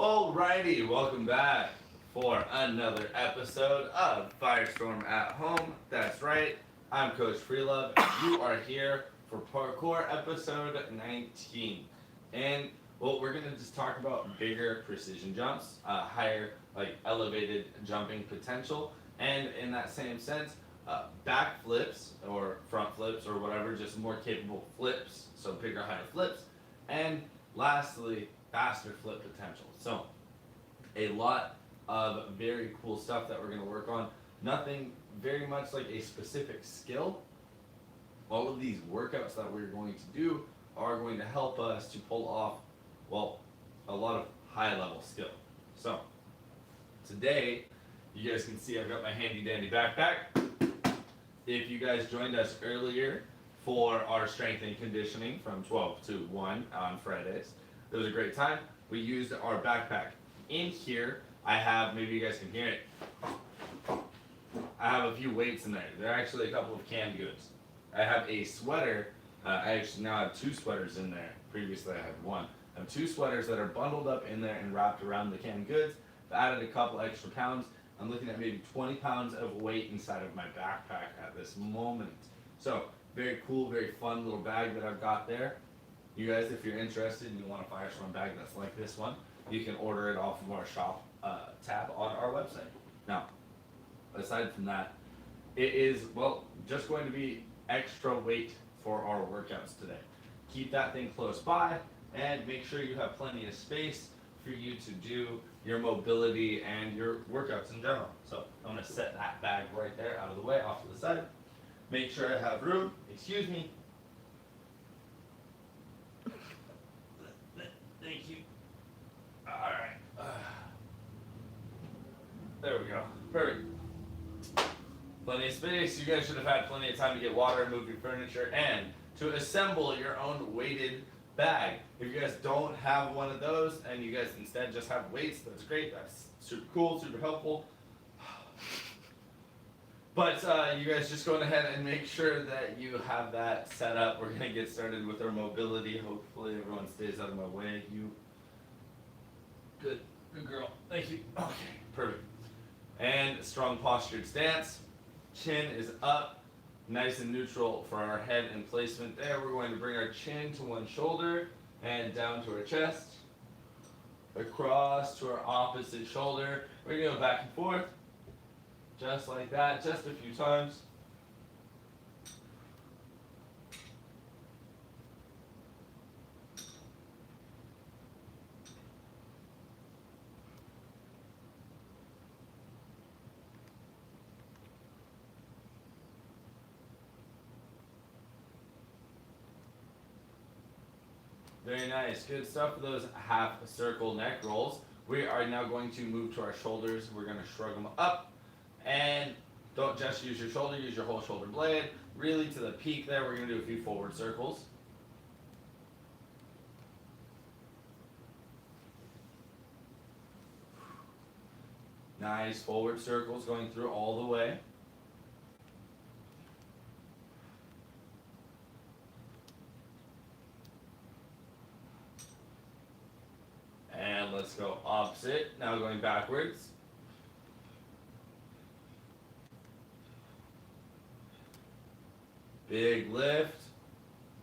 Alrighty, welcome back for another episode of Firestorm at Home. That's right, I'm Coach FreeLove. You are here for Parkour episode 19. And well, we're gonna just talk about bigger precision jumps, higher like elevated jumping potential, and in that same sense, back flips or front flips or whatever, just more capable flips, so bigger, higher flips, and lastly, faster flip potential. So, a lot of very cool stuff that we're going to work on. Nothing very much like a specific skill. All of these workouts that we're going to do are going to help us to pull off, well, a lot of high level skill. So, today, you guys can see I've got my handy dandy backpack. If you guys joined us earlier for our strength and conditioning from 12 to 1 on Fridays, it was a great time. We used our backpack. In here, I have, maybe you guys can hear it, I have a few weights in there. There are actually a couple of canned goods. I have a sweater. I actually now have two sweaters in there. Previously I had one. I have two sweaters that are bundled up in there and wrapped around the canned goods. I've added a couple extra pounds. I'm looking at maybe 20 pounds of weight inside of my backpack at this moment. So, very cool, very fun little bag that I've got there. You guys, if you're interested and you want a Firestorm bag that's like this one, you can order it off of our shop tab on our website. Now, aside from that, it is, well, just going to be extra weight for our workouts today. Keep that thing close by and make sure you have plenty of space for you to do your mobility and your workouts in general. So I'm going to set that bag right there out of the way, off to the side. Make sure I have room. Excuse me. Thank you. All right. There we go. Perfect. Plenty of space. You guys should have had plenty of time to get water, move your furniture, and to assemble your own weighted bag. If you guys don't have one of those and you guys instead just have weights, that's great. That's super cool, super helpful. But you guys just go ahead and make sure that you have that set up. We're going to get started with our mobility. Hopefully everyone stays out of my way. You good girl. Thank you. Okay, perfect. And strong postured stance. Chin is up, nice and neutral for our head and placement there. We're going to bring our chin to one shoulder and down to our chest. Across to our opposite shoulder. We're going to go back and forth. Just like that, just a few times. Very nice, good stuff for those half circle neck rolls. We are now going to move to our shoulders. We're going to shrug them up. And don't just use your shoulder, use your whole shoulder blade. Really to the peak there, we're going to do a few forward circles. Nice forward circles going through all the way. And let's go opposite, now going backwards. Big lift,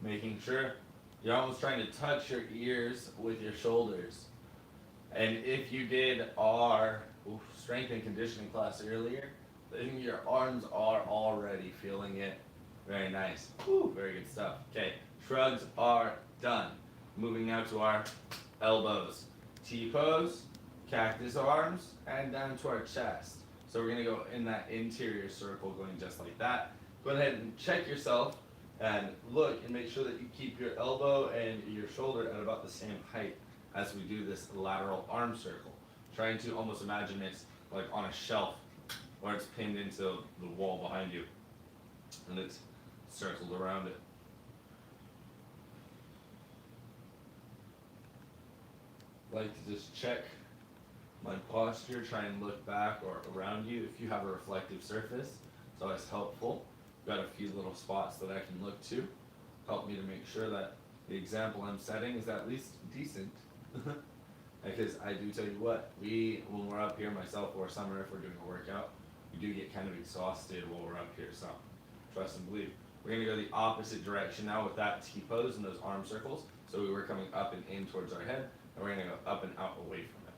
making sure you're almost trying to touch your ears with your shoulders. And if you did our strength and conditioning class earlier, then your arms are already feeling it. Very nice. Very good stuff. Okay, shrugs are done. Moving now to our elbows. T-pose, cactus arms, and down to our chest. So we're going to go in that interior circle going just like that. Go ahead and check yourself and look and make sure that you keep your elbow and your shoulder at about the same height as we do this lateral arm circle. Trying to almost imagine it's like on a shelf where it's pinned into the wall behind you and it's circled around it. Like to just check my posture, try and look back or around you if you have a reflective surface. It's always helpful. Got a few little spots that I can look to. Help me to make sure that the example I'm setting is at least decent. Because I do tell you what, when we're up here, myself or Summer, if we're doing a workout, we do get kind of exhausted while we're up here. So trust and believe. We're gonna go the opposite direction now with that T pose and those arm circles. So we were coming up and in towards our head, and we're gonna go up and out away from it.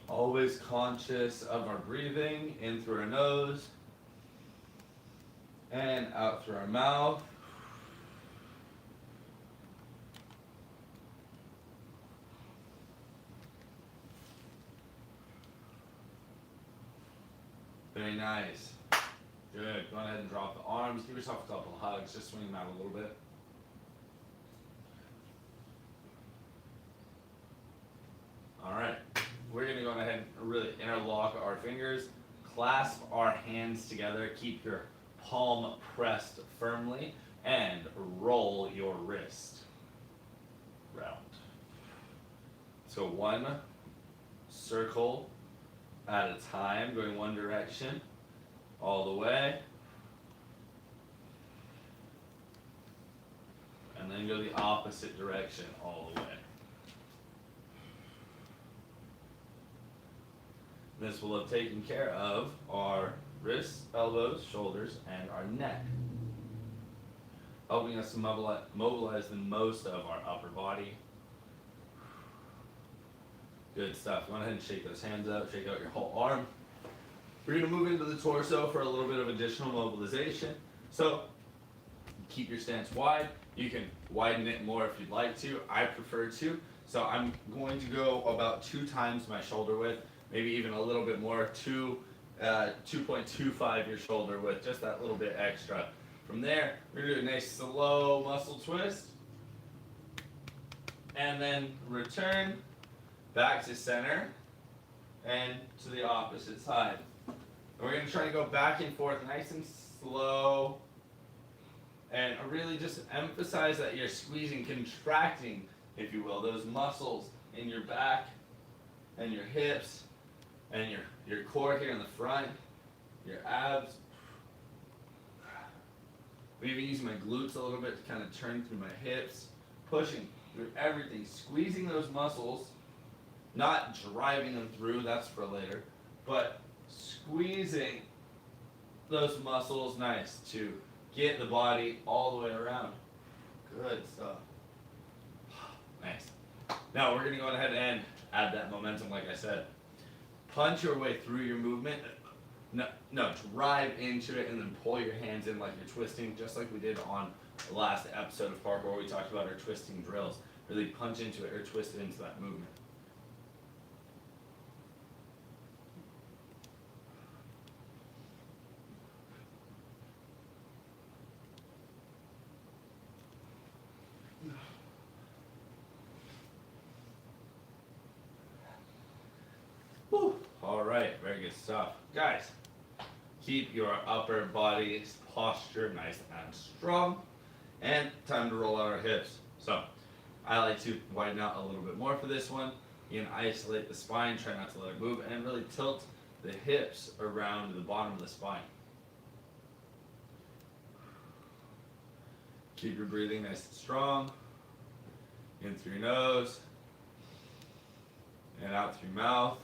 Always conscious of our breathing, in through our nose and out through our mouth. Very nice. Good. Go ahead and drop the arms. Give yourself a couple of hugs. Just swing them out a little bit. All right. We're going to go ahead and really interlock our fingers. Clasp our hands together. Keep your palm pressed firmly. And roll your wrist round. So one circle at a time, going one direction all the way, and then go the opposite direction all the way. This will have taken care of our wrists, elbows, shoulders, and our neck, helping us to mobilize the most of our upper body. Good stuff. Go ahead and shake those hands out, shake out your whole arm. We're going to move into the torso for a little bit of additional mobilization. So keep your stance wide. You can widen it more if you'd like to. I prefer to. So I'm going to go about 2 times my shoulder width, maybe even a little bit more, 2.25 your shoulder width, just that little bit extra. From there, we're going to do a nice slow muscle twist. And then return back to center and to the opposite side. And we're going to try to go back and forth nice and slow, and really just emphasize that you're squeezing, contracting, if you will, those muscles in your back and your hips and your core here in the front, your abs. I'm even using my glutes a little bit to kind of turn through my hips, pushing through everything, squeezing those muscles. Not driving them through, that's for later, but squeezing those muscles nice to get the body all the way around. Good stuff. Nice. Now we're gonna go ahead and add that momentum like I said. Punch your way through your movement. No, drive into it and then pull your hands in like you're twisting, just like we did on the last episode of Parkour where we talked about our twisting drills. Really punch into it or twist it into that movement. All right, very good stuff. Guys, keep your upper body posture nice and strong. And time to roll out our hips. So, I like to widen out a little bit more for this one. You can isolate the spine, try not to let it move, and really tilt the hips around the bottom of the spine. Keep your breathing nice and strong. In through your nose, and out through your mouth.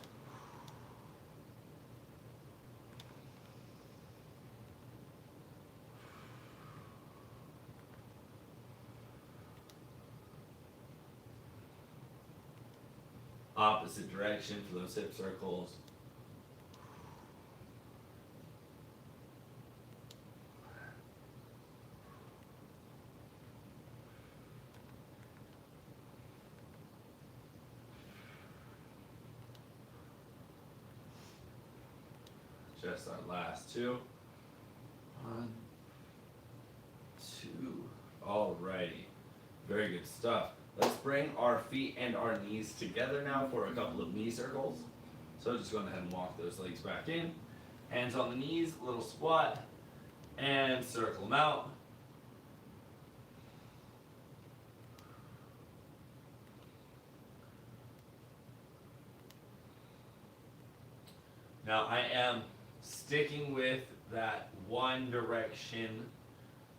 Opposite direction for those hip circles. Just our last 2. 1, 2. Alrighty. Very good stuff. Let's bring our feet and our knees together now for a couple of knee circles. So just go ahead and walk those legs back in. Hands on the knees, little squat, and circle them out. Now I am sticking with that one direction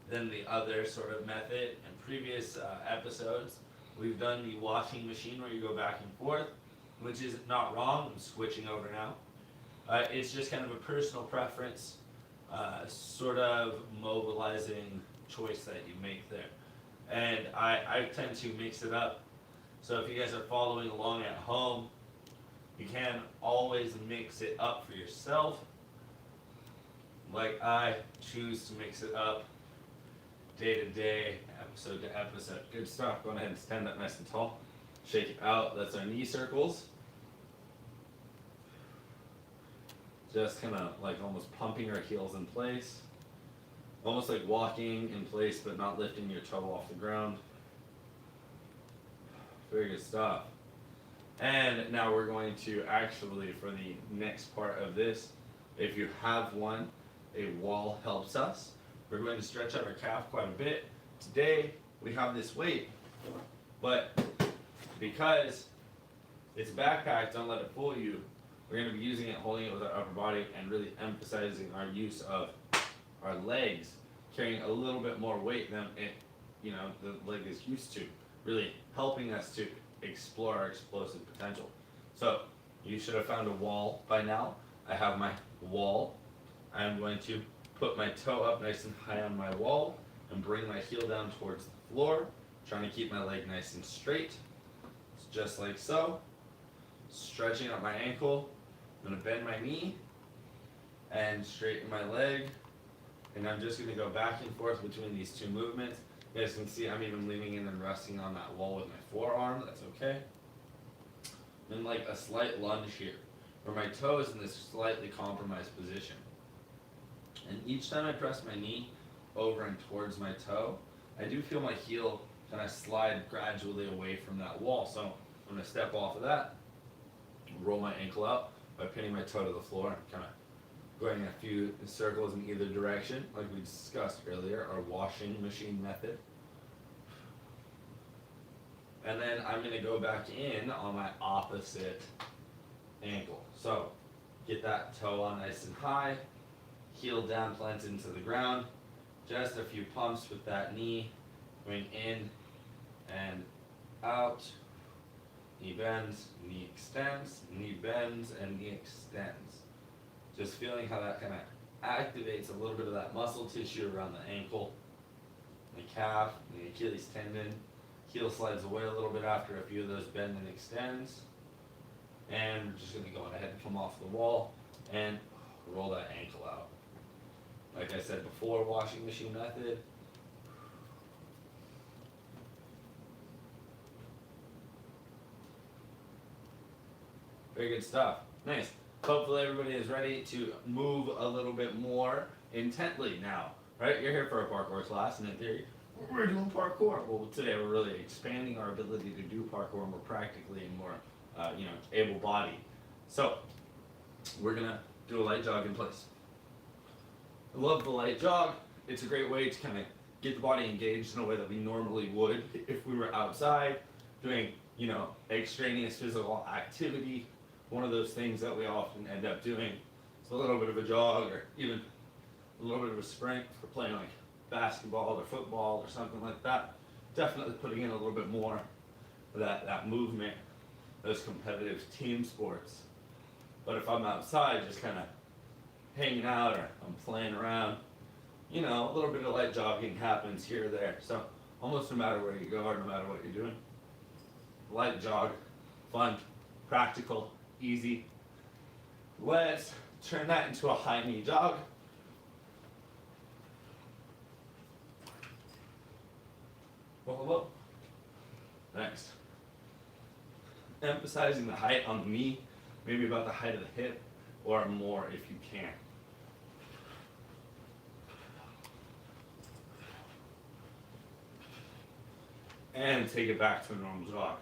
than the other sort of method. In previous episodes, we've done the washing machine where you go back and forth, which is not wrong. I'm switching over now. It's just kind of a personal preference, sort of mobilizing choice that you make there. And I tend to mix it up. So if you guys are following along at home, you can always mix it up for yourself. Like I choose to mix it up day to day, episode to episode. Good stuff. Go ahead and stand up nice and tall. Shake it out. That's our knee circles. Just kind of like almost pumping our heels in place. Almost like walking in place but not lifting your toe off the ground. Very good stuff. And now we're going to actually, for the next part of this, if you have one, a wall helps us. We're going to stretch out our calf quite a bit. Today, we have this weight, but because it's a backpack, don't let it fool you. We're going to be using it, holding it with our upper body, and really emphasizing our use of our legs, carrying a little bit more weight than the leg is used to, really helping us to explore our explosive potential. So you should have found a wall by now. I have my wall. I'm going to put my toe up nice and high on my wall and bring my heel down towards the floor, trying to keep my leg nice and straight. It's just like so. Stretching out my ankle. I'm going to bend my knee and straighten my leg. And I'm just going to go back and forth between these two movements. You guys can see I'm even leaning in and resting on that wall with my forearm. That's okay. Then like a slight lunge here, where my toe is in this slightly compromised position. And each time I press my knee over and towards my toe, I do feel my heel kind of slide gradually away from that wall. So I'm going to step off of that, roll my ankle out by pinning my toe to the floor, kind of going a few circles in either direction, like we discussed earlier, our washing machine method. And then I'm going to go back in on my opposite ankle. So get that toe on nice and high, heel down, plant into the ground. Just a few pumps with that knee, going in and out. Knee bends, knee extends, knee bends, and knee extends. Just feeling how that kind of activates a little bit of that muscle tissue around the ankle, the calf, the Achilles tendon. Heel slides away a little bit after a few of those bend and extends. And we're just going to go ahead and come off the wall and roll that ankle out. Like I said before, washing machine method. Very good stuff. Nice. Hopefully everybody is ready to move a little bit more intently now, right? You're here for a parkour class, and in theory, we're doing parkour. Well, today we're really expanding our ability to do parkour more practically and more, able-bodied. So, we're gonna do a light jog in place. I love the light jog. It's a great way to kind of get the body engaged in a way that we normally would if we were outside doing, extraneous physical activity. One of those things that we often end up doing is a little bit of a jog or even a little bit of a sprint for playing like basketball or football or something like that. Definitely putting in a little bit more of that movement, those competitive team sports. But if I'm outside just kind of hanging out or I'm playing around, a little bit of light jogging happens here or there. So almost no matter where you go or no matter what you're doing, light jog, fun, practical, easy. Let's turn that into a high knee jog. Whoa. Next. Emphasizing the height on the knee, maybe about the height of the hip or more if you can. And take it back to a normal jog.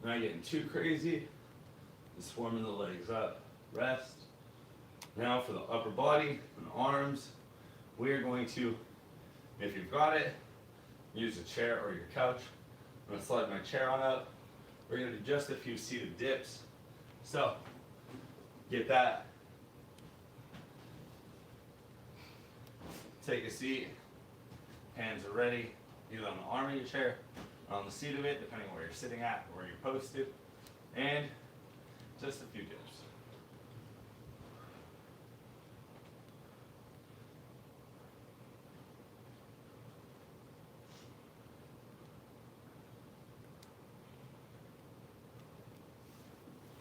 Not getting too crazy. Just warming the legs up. Rest. Now for the upper body and arms, we're going to, if you've got it, use a chair or your couch. I'm going to slide my chair on up. We're going to do just a few seated dips. So, get that. Take a seat. Hands are ready, either on the arm of your chair or on the seat of it, depending on where you're sitting at or where you're posted. And just a few dips.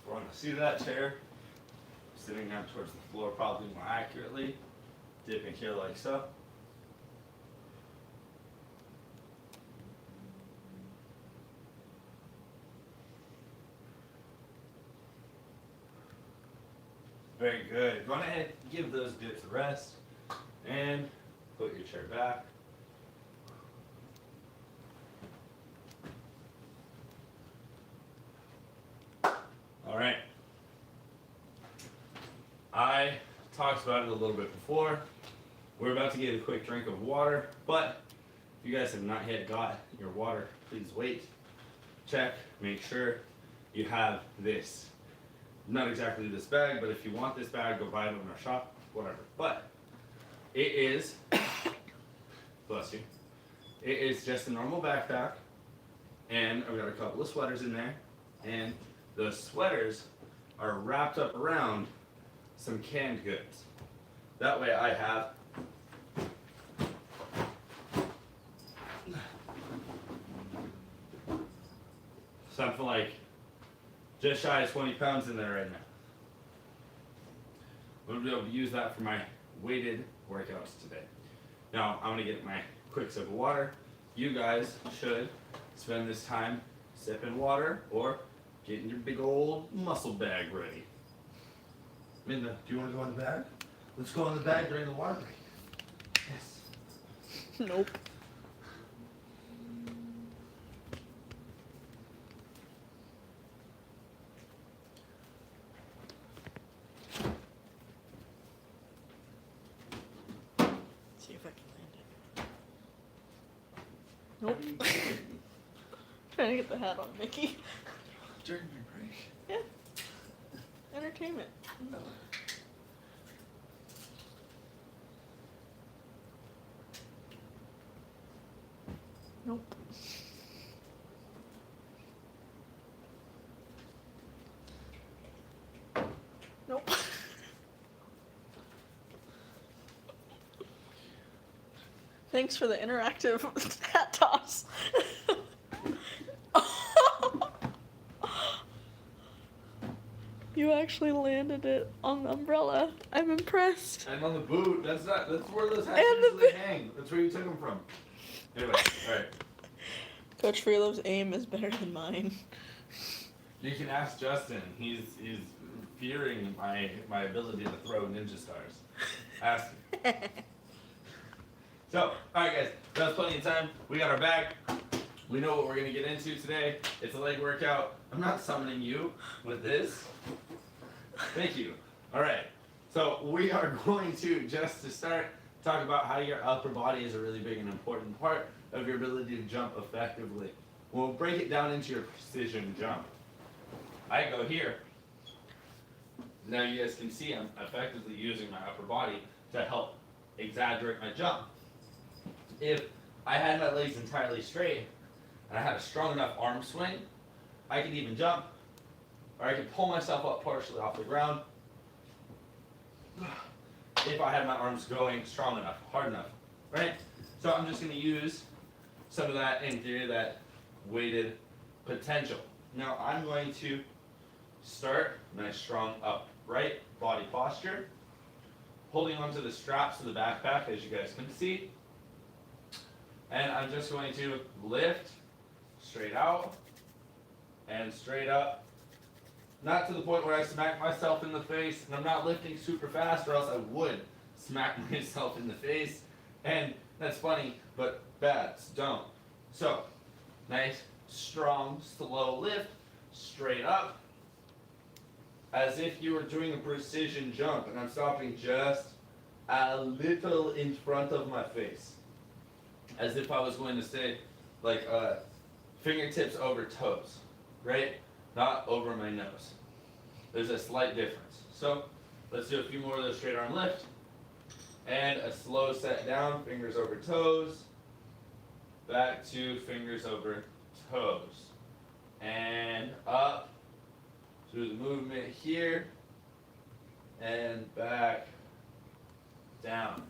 We're on the seat of that chair, sitting down towards the floor probably more accurately, dipping here like so. Very good. Go ahead, give those dips a rest, and put your chair back. All right. I talked about it a little bit before. We're about to get a quick drink of water, but if you guys have not yet got your water, please wait. Check, make sure you have this. Not exactly this bag, but if you want this bag, go buy it in our shop, whatever. But it is, bless you, it is just a normal backpack, and I've got a couple of sweaters in there, and those sweaters are wrapped up around some canned goods. That way I have something like just shy of 20 pounds in there right now. I'm going to be able to use that for my weighted workouts today. Now, I'm going to get my quick sip of water. You guys should spend this time sipping water or getting your big old muscle bag ready. Minda, do you want to go in the bag? Let's go in the bag during the water break. Yes. Nope. See if I can land it. Nope. Trying to get the hat on Mickey. During my break? Yeah. Entertainment. No. Nope. Nope. Thanks for the interactive hat toss. You actually landed it on the umbrella. I'm impressed. And on the boot, that's where those hats And the usually hang. That's where you took them from. Anyway, alright. Coach FreeLove's aim is better than mine. You can ask Justin. He's fearing my ability to throw ninja stars. Ask him. So, alright guys, that was plenty of time. We got our bag. We know what we're gonna get into today. It's a leg workout. I'm not summoning you with this. Thank you. Alright. So we are going to, just to start, talk about how your upper body is a really big and important part of your ability to jump effectively. We'll break it down into your precision jump. I go here. Now you guys can see I'm effectively using my upper body to help exaggerate my jump. If I had my legs entirely straight and I had a strong enough arm swing, I could even jump, or I could pull myself up partially off the ground if I had my arms going strong enough, hard enough, right? So I'm just going to use some of that, in theory, that weighted potential. Now I'm going to start nice strong upright body posture, holding onto the straps of the backpack, as you guys can see. And I'm just going to lift straight out and straight up. Not to the point where I smack myself in the face, and I'm not lifting super fast, or else I would smack myself in the face. And that's funny, but bad, so don't. So, nice, strong, slow lift, straight up, as if you were doing a precision jump, and I'm stopping just a little in front of my face. As if I was going to say, like, fingertips over toes, right? Not over my nose. there's a slight difference. So let's do a few more of those straight arm lift. And a slow set down, fingers over toes. Back to fingers over toes. And up through the movement here. And back down.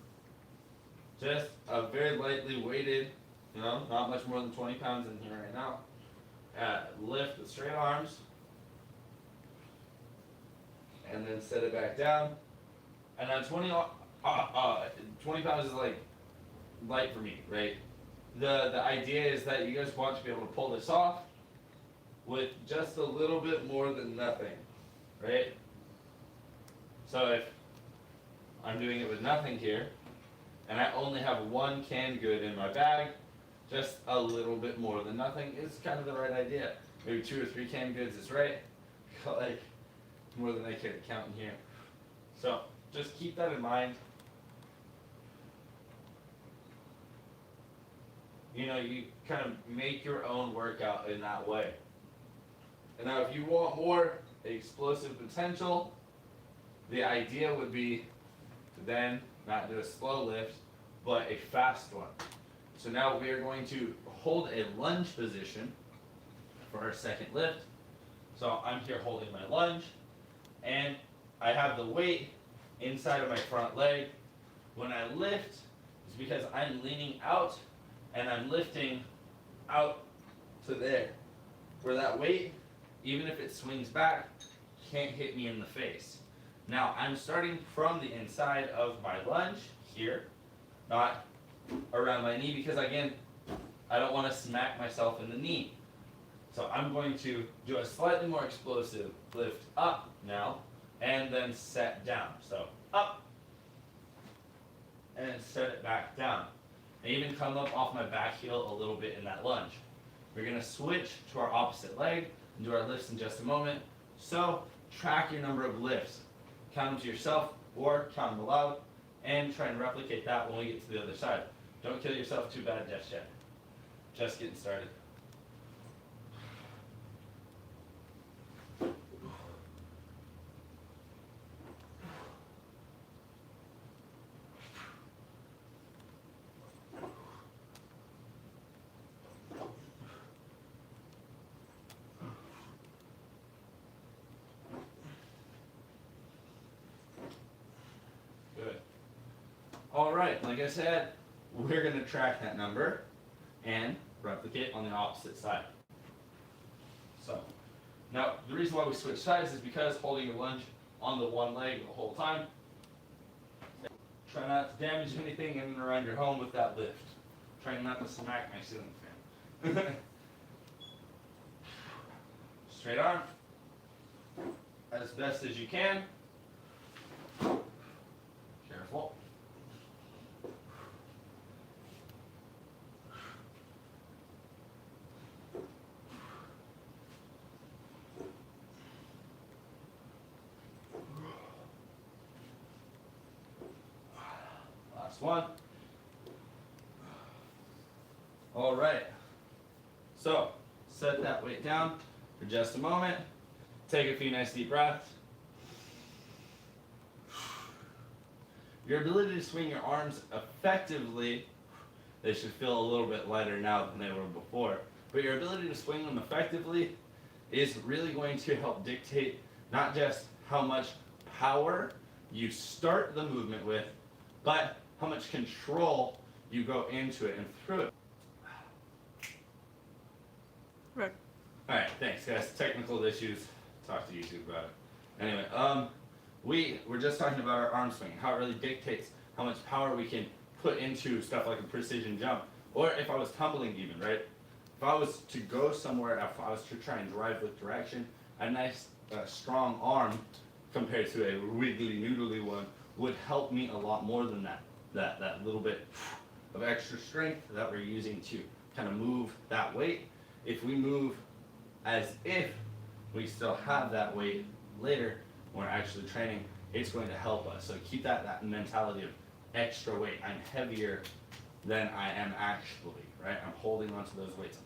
Just a very lightly weighted, not much more than 20 pounds in here right now. Lift with straight arms. And then set it back down. And then 20 pounds is like light for me, right? The idea is that you guys want to be able to pull this off with just a little bit more than nothing, right? So if I'm doing it with nothing here, and I only have one canned good in my bag, just a little bit more than nothing is kind of the right idea. Maybe 2 or 3 canned goods is right. Like more than I care to count in here. So just keep that in mind. You kind of make your own workout in that way. And now if you want more explosive potential, the idea would be to then not do a slow lift, but a fast one. So now we are going to hold a lunge position for our second lift. So I'm here holding my lunge, and I have the weight inside of my front leg. When I lift, it's because I'm leaning out and I'm lifting out to there, where that weight, even if it swings back, can't hit me in the face. Now I'm starting from the inside of my lunge here, not around my knee, because again, I don't want to smack myself in the knee. So I'm going to do a slightly more explosive lift up now, and then set down. So up, and set it back down. I even come up off my back heel a little bit in that lunge. We're going to switch to our opposite leg and do our lifts in just a moment. So track your number of lifts. Count them to yourself or count them aloud, and try and replicate that when we get to the other side. Don't kill yourself too bad just yet. Just getting started. Good. All right, like I said, we're going to track that number and replicate on the opposite side. So, now the reason why we switch sides is because holding your lunge on the one leg the whole time. Try not to damage anything in and around your home with that lift. Trying not to smack my ceiling fan. Straight arm. As best as you can. Careful. Last one. All right. So, set that weight down for just a moment. Take a few nice deep breaths. Your ability to swing your arms effectively, they should feel a little bit lighter now than they were before, but your ability to swing them effectively is really going to help dictate not just how much power you start the movement with, but how much control you go into it and through it. Right. Alright, thanks guys. Technical issues, talk to YouTube about it. Anyway, we're just talking about our arm swing, how it really dictates how much power we can put into stuff like a precision jump. Or if I was tumbling even, right? If I was to go somewhere, if I was to try and drive with direction, a nice strong arm compared to a wiggly noodly one would help me a lot more than that little bit of extra strength that we're using to kind of move that weight. If we move as if we still have that weight later when we're actually training, it's going to help us. So keep that mentality of extra weight. I'm heavier than I am actually, right? I'm holding onto those weights.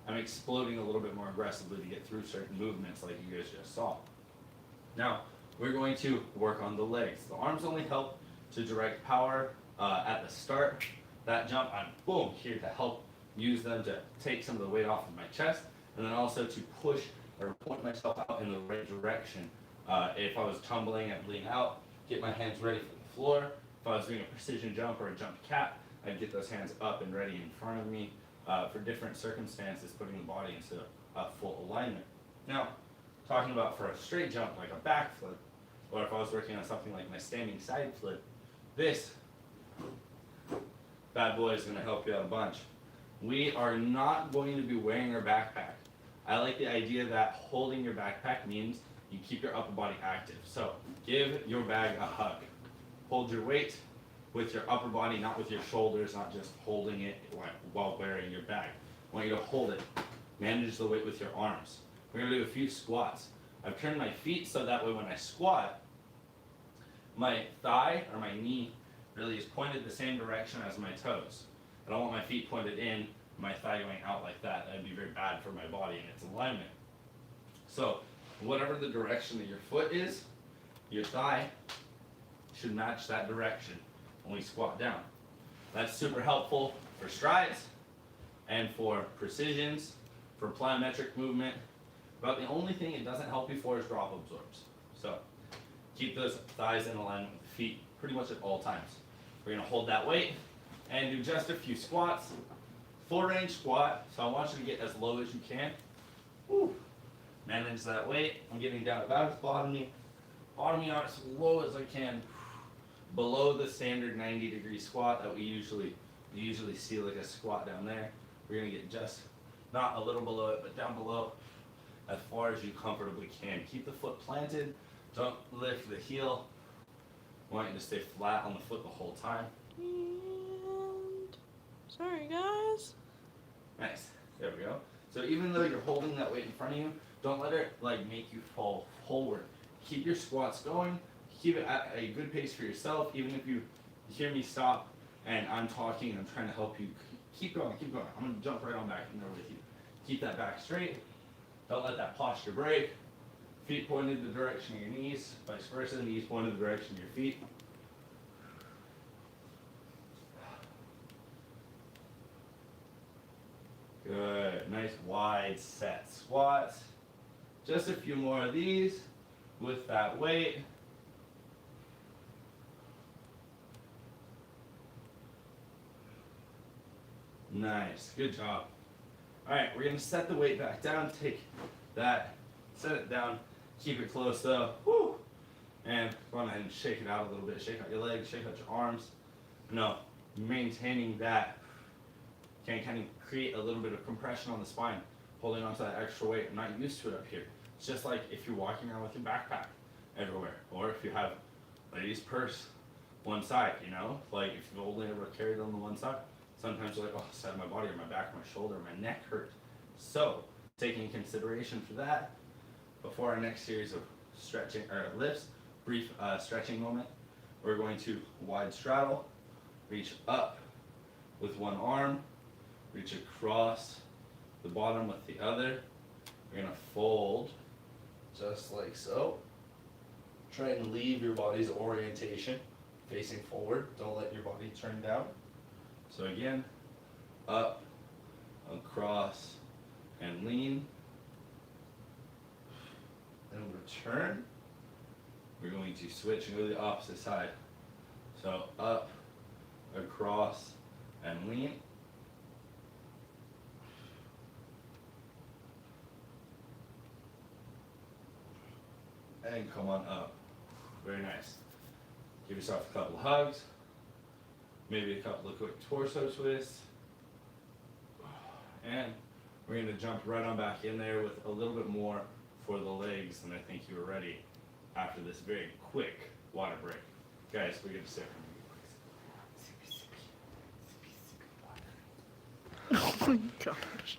I'm exploding a little bit more aggressively to get through certain movements like you guys just saw. Now, we're going to work on the legs. The arms only help to direct power at the start. That jump, I'm boom, here to help use them to take some of the weight off of my chest, and then also to push or point myself out in the right direction. If I was tumbling and lean out, get my hands ready for the floor. If I was doing a precision jump or a jump cap, I'd get those hands up and ready in front of me for different circumstances, putting the body into full alignment. Now, talking about for a straight jump like a back flip, or if I was working on something like my standing side flip, this bad boy is going to help you out a bunch. We are not going to be wearing our backpack. I like the idea that holding your backpack means you keep your upper body active. So give your bag a hug. Hold your weight with your upper body, not with your shoulders, not just holding it while wearing your bag. I want you to hold it. Manage the weight with your arms. We're going to do a few squats. I've turned my feet so that way when I squat, my thigh or my knee really is pointed the same direction as my toes. I don't want my feet pointed in, my thigh going out like that. That'd be very bad for my body and its alignment. So whatever the direction that your foot is, your thigh should match that direction when we squat down. That's super helpful for strides and for precisions, for plyometric movement. About the only thing it doesn't help you for is drop absorbs. So keep those thighs in alignment with the feet pretty much at all times. We're going to hold that weight and do just a few squats. Full range squat, so I want you to get as low as you can. Woo. Manage that weight. I'm getting down about as bottoming out as low as I can, below the standard 90-degree squat that you usually see like a squat down there. We're going to get just not a little below it, but down below as far as you comfortably can. Keep the foot planted. Don't lift the heel. I want you to stay flat on the foot the whole time. And sorry guys. Nice. There we go. So even though you're holding that weight in front of you, don't let it like make you fall forward. Keep your squats going. Keep it at a good pace for yourself. Even if you hear me stop and I'm talking and I'm trying to help you, keep going, keep going. I'm going to jump right on back in there with you. Keep that back straight. Don't let that posture break. Feet pointed the direction of your knees, vice versa, knees pointed the direction of your feet. Good, nice wide set squats. Just a few more of these with that weight. Nice, good job. All right, we're gonna set the weight back down, take that, set it down, keep it close though, whoo, and go on ahead and shake it out a little bit, shake out your legs, shake out your arms. No, maintaining that can kind of create a little bit of compression on the spine, holding onto that extra weight. I'm not used to it up here. It's just like if you're walking around with your backpack everywhere, or if you have ladies' purse one side, you know, like if you've only ever carried on the one side, sometimes you're like, oh, side of my body, or my back, my shoulder, my neck hurt. So, taking consideration for that, before our next series of stretching or lifts, brief stretching moment, we're going to wide straddle, reach up with one arm, reach across the bottom with the other. We're gonna fold just like so. Try and leave your body's orientation facing forward. Don't let your body turn down. So again, up, across, and lean. Then return. We're going to switch and go to the opposite side. So up, across, and lean. And come on up. Very nice. Give yourself a couple of hugs. Maybe a couple of quick torso twists. And we're going to jump right on back in there with a little bit more for the legs than I think you were ready after this very quick water break. Guys, we're going to sit for Oh my gosh.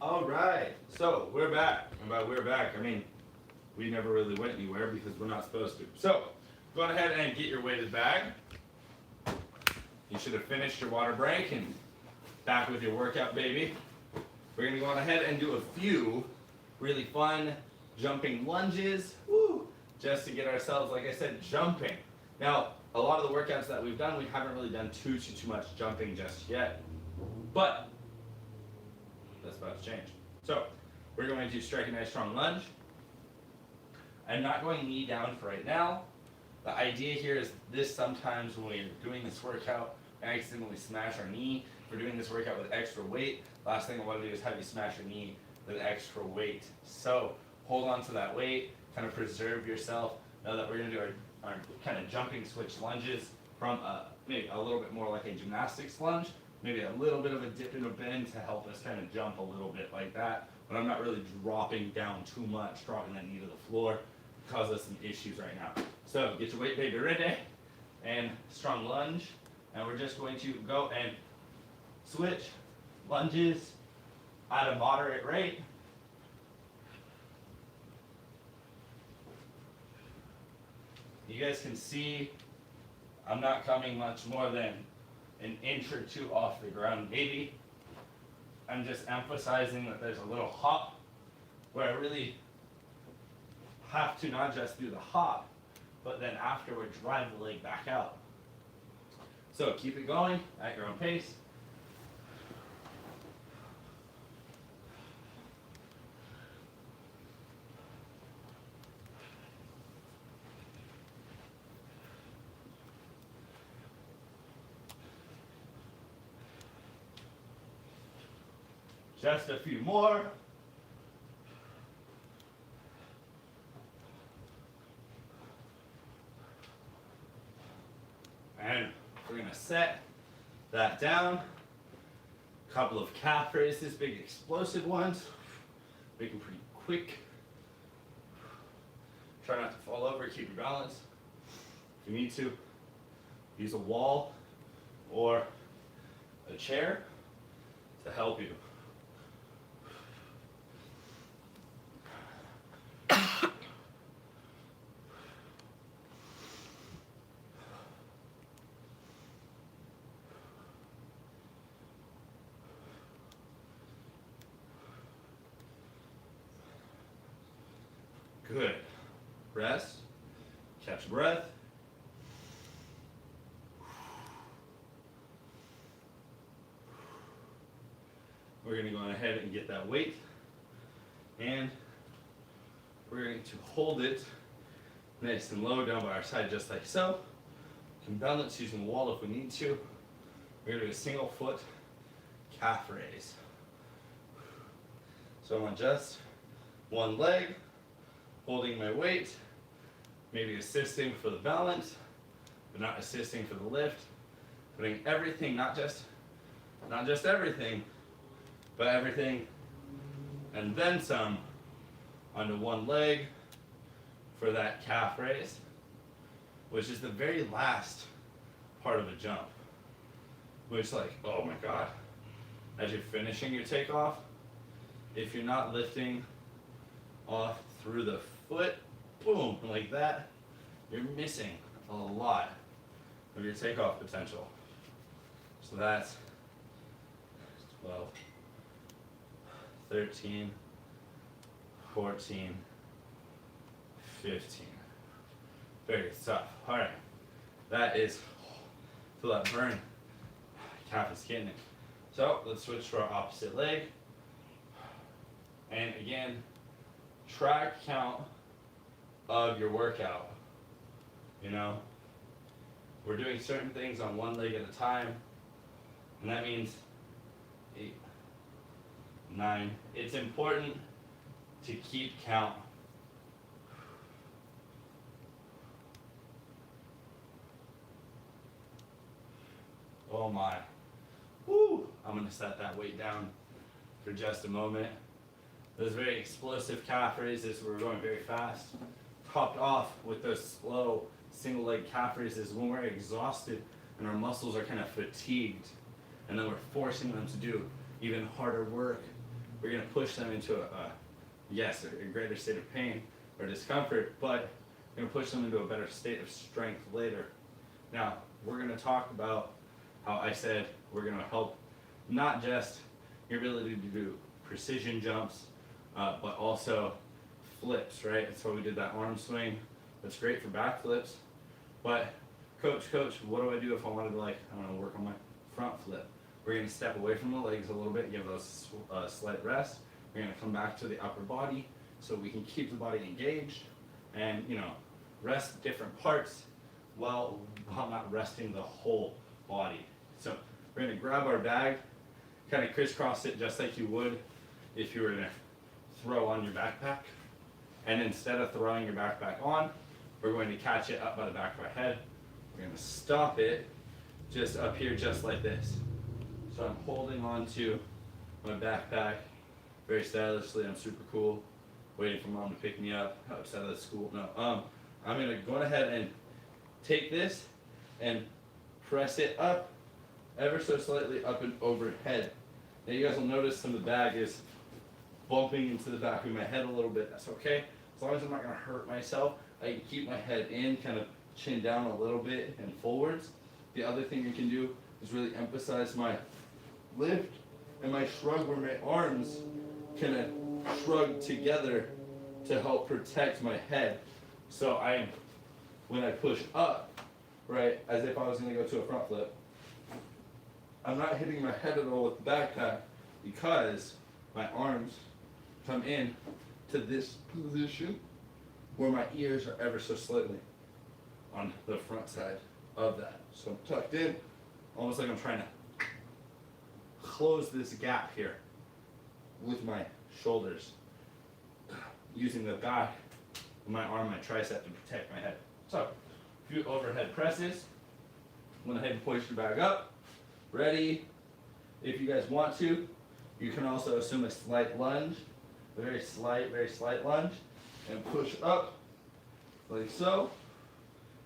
All right, so we're back. And by we're back, I mean we never really went anywhere because we're not supposed to. So go on ahead and get your weighted bag. You should have finished your water break and back with your workout, baby. We're gonna go on ahead and do a few really fun jumping lunges, woo, just to get ourselves, like I said, jumping. Now, a lot of the workouts that we've done, we haven't really done too much jumping just yet, but that's about to change. So we're going to strike a nice strong lunge. I'm not going knee down for right now. The idea here is this sometimes when we're doing this workout, we accidentally smash our knee. If we're doing this workout with extra weight, last thing I want to do is have you smash your knee with extra weight. So hold on to that weight, kind of preserve yourself. Know that we're going to do our kind of jumping switch lunges from maybe a little bit more like a gymnastics lunge, maybe a little bit of a dip and a bend to help us kind of jump a little bit like that. But I'm not really dropping down too much, dropping that knee to the floor. Cause us some issues right now. So get your weight, baby, ready, and strong lunge. And we're just going to go and switch lunges at a moderate rate. You guys can see I'm not coming much more than an inch or two off the ground, maybe. I'm just emphasizing that there's a little hop where I really have to not just do the hop, but then afterward drive the leg back out. So keep it going at your own pace. Just a few more. And we're going to set that down. A couple of calf raises, big explosive ones. Make them pretty quick. Try not to fall over, keep your balance. If you need to, use a wall or a chair to help you. Good. Rest. Catch your breath. We're going to go on ahead and get that weight. And we're going to hold it nice and low down by our side just like so. We can balance using the wall if we need to. We're going to do a single foot calf raise. So I'm on just one leg, holding my weight, maybe assisting for the balance, but not assisting for the lift. Putting everything, not just everything, but everything and then some onto one leg for that calf raise, which is the very last part of a jump. Which, like, oh my God, as you're finishing your takeoff, if you're not lifting off through the foot, boom, like that, you're missing a lot of your takeoff potential. So that's 12, 13, 14, 15. Very tough. All right, that is, feel that burn. Calf is getting it. So let's switch to our opposite leg. And again, track count of your workout. You know, we're doing certain things on one leg at a time, and that means 8, 9. It's important to keep count. Oh my. Woo! I'm gonna set that weight down for just a moment. Those very explosive calf raises, we're going very fast. Topped off with those slow single leg calf raises when we're exhausted and our muscles are kind of fatigued. And then we're forcing them to do even harder work. we're going to push them into a greater state of pain or discomfort, but we're going to push them into a better state of strength later. Now, we're going to talk about how I said we're going to help not just your ability to do precision jumps, but also flips, right? That's why we did that arm swing. That's great for backflips. But coach, what do I do if I wanted to, like, I don't know, work on my front flip? We're going to step away from the legs a little bit, give those a slight rest. We're going to come back to the upper body so we can keep the body engaged and, you know, rest different parts while not resting the whole body. So we're going to grab our bag, kind of crisscross it just like you would if you were to throw on your backpack. And instead of throwing your backpack on, we're going to catch it up by the back of our head. We're going to stop it just up here, just like this. So I'm holding on to my backpack very stylishly. I'm super cool, waiting for mom to pick me up outside of the school. No, I'm going to go ahead and take this and press it up ever so slightly up and overhead. Now you guys will notice some of the bag is bumping into the back of my head a little bit. That's okay. As long as I'm not going to hurt myself, I can keep my head in, kind of chin down a little bit and forwards. The other thing you can do is really emphasize my lift and my shrug, where my arms kind of shrug together to help protect my head. So when I push up, right, as if I was going to go to a front flip, I'm not hitting my head at all with the backpack because my arms come in to this position where my ears are ever so slightly on the front side of that. So I'm tucked in, almost like I'm trying to close this gap here with my shoulders, using the back of my arm, my tricep to protect my head. So, a few overhead presses. I'm going to head and push your bag up. Ready? If you guys want to, you can also assume a slight lunge, a very slight lunge, and push up like so.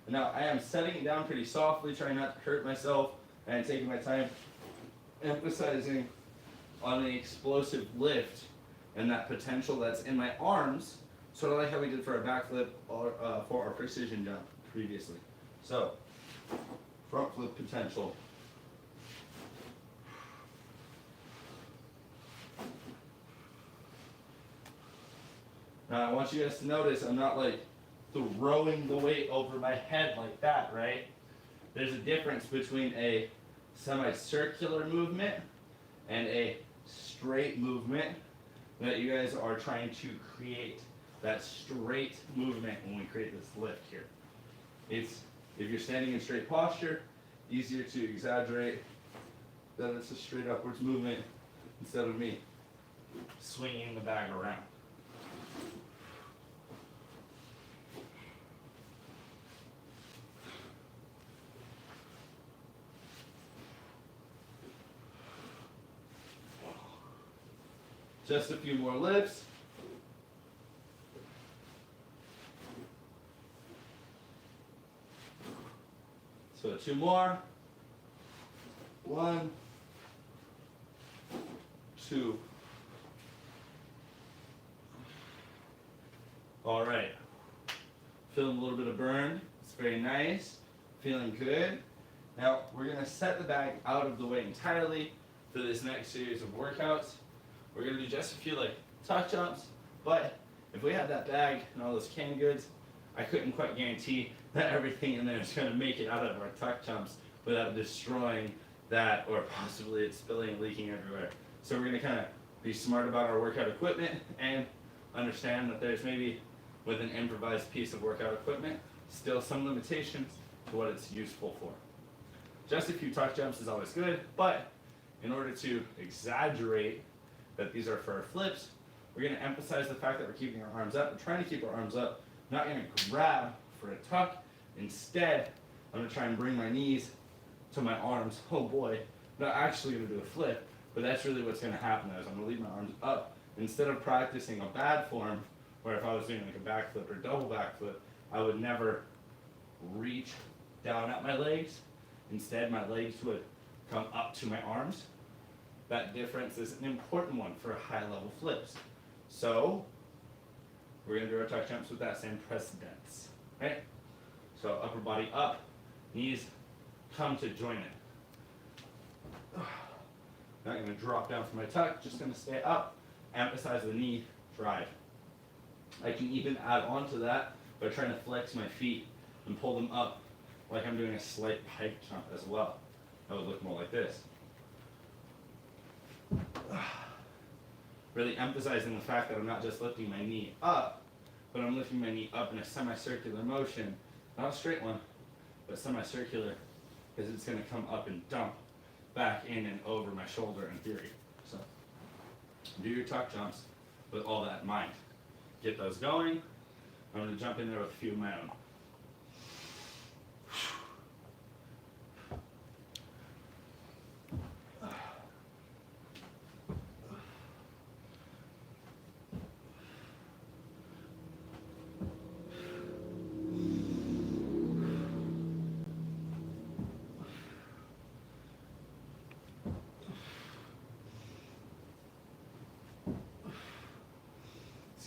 Now I am setting it down pretty softly, trying not to hurt myself, and taking my time, emphasizing on the explosive lift and that potential that's in my arms, sort of like how we did for our backflip or for our precision jump previously. So, front flip potential. Now I want you guys to notice I'm not like throwing the weight over my head like that, right? There's a difference between a semicircular movement and a straight movement that you guys are trying to create. That straight movement when we create this lift here. If you're standing in straight posture, easier to exaggerate that it's a straight upwards movement instead of me swinging the bag around. Just a few more lifts. So 2 more. 1, 2. All right. Feeling a little bit of burn. It's very nice. Feeling good. Now we're going to set the bag out of the way entirely for this next series of workouts. We're going to do just a few like tuck jumps, but if we had that bag and all those canned goods, I couldn't quite guarantee that everything in there is going to make it out of our tuck jumps without destroying that, or possibly it's spilling and leaking everywhere. So we're going to kind of be smart about our workout equipment and understand that there's maybe, with an improvised piece of workout equipment, still some limitations to what it's useful for. Just a few tuck jumps is always good, but in order to exaggerate that these are for our flips, we're going to emphasize the fact that we're keeping our arms up. We're trying to keep our arms up, not going to grab for a tuck. Instead, I'm going to try and bring my knees to my arms. Oh boy, not actually going to do a flip, but that's really what's going to happen is I'm going to leave my arms up. Instead of practicing a bad form, where if I was doing like a backflip or double backflip, I would never reach down at my legs. Instead, my legs would come up to my arms. that difference is an important one for high level flips. So we're going to do our tuck jumps with that same precedence. Right? So upper body up, knees come to join it. Not going to drop down from my tuck, just going to stay up, emphasize the knee drive. I can even add on to that by trying to flex my feet and pull them up like I'm doing a slight pike jump as well. That would look more like this. Really emphasizing the fact that I'm not just lifting my knee up, but I'm lifting my knee up in a semicircular motion, not a straight one, but semicircular, because it's going to come up and dump back in and over my shoulder in theory. So do your tuck jumps with all that in mind. Get those going. I'm going to jump in there with a few of my own.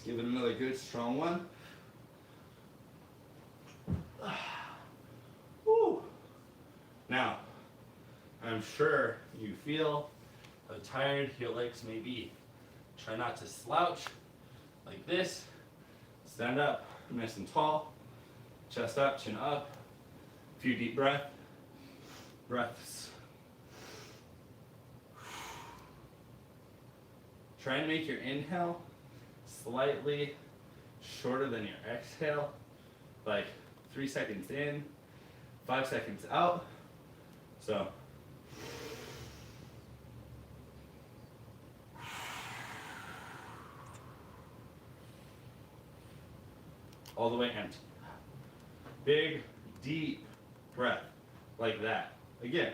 Give it another good strong one. Woo. Now, I'm sure you feel how tired your legs may be. Try not to slouch like this. Stand up nice and tall. Chest up, chin up. A few deep breaths. Try and make your inhale slightly shorter than your exhale, like 3 seconds in, 5 seconds out. So all the way empty. Big, deep breath like that. Again.